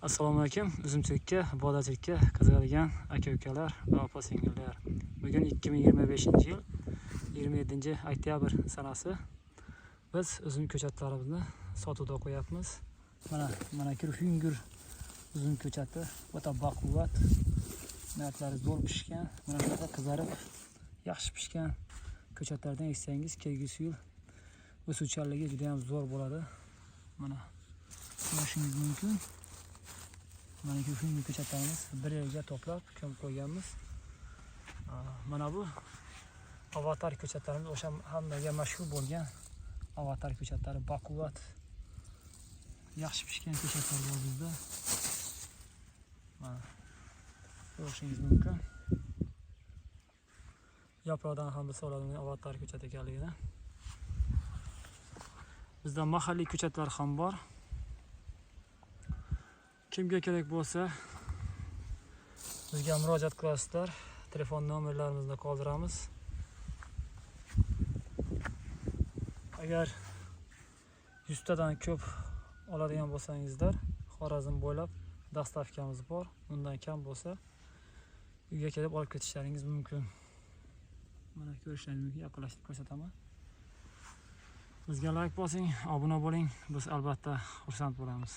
Assalomu alaykum. Uzumchilikka, bodachilikka qiziqadigan aka-ukalar va opa-singillar. Bugun 2025-yil 27-oktyabr sanasi. Biz uzum ko'chatlarimizni sotuvga qo'yapmiz. Mana kir-hungur uzum ko'chati o'ta baquvvat. Narxlari zo'r pishgan, mana shunaqa qizarib, yaxshi pishgan ko'chatlardan eksangiz, kelgusi yil o'suvchanligi juda ham zo'r bo'ladi. Mana ko'rishingiz mumkin. Mana kir-hungur ko'chatlarimiz bir yerga to'plab ko'mib qo'yganmiz. Mana bu avatar ko'chatlarimiz, o'sha hammaga mashhur bo'lgan avatar ko'chatlari, baquvvat, yaxshi pishgan ko'chatlar bor bizda. Mana ko'rishingiz mumkin. Yaproqdan ham bilsa oladigan avatar ko'chat ekanligini. Bizda mahalliy ko'chatlar ham bor. Kimga kerak bo'lsa bizga murojaat qilasizlar. Telefon nomerlarimizni qoldiramiz. Agar 100 tadan ko'p oladigan bo'lsangizlar, Xorazm bo'ylab dastavkamiz bor. Undan kam bo'lsa, uyga kelib olib ketishlaringiz mumkin. Mana ko'rishlaringiz mumkin, yaqinlashtirib ko'rsataman. Bizga like bosing, obuna bo'ling. Biz albatta xursand bo'lamiz.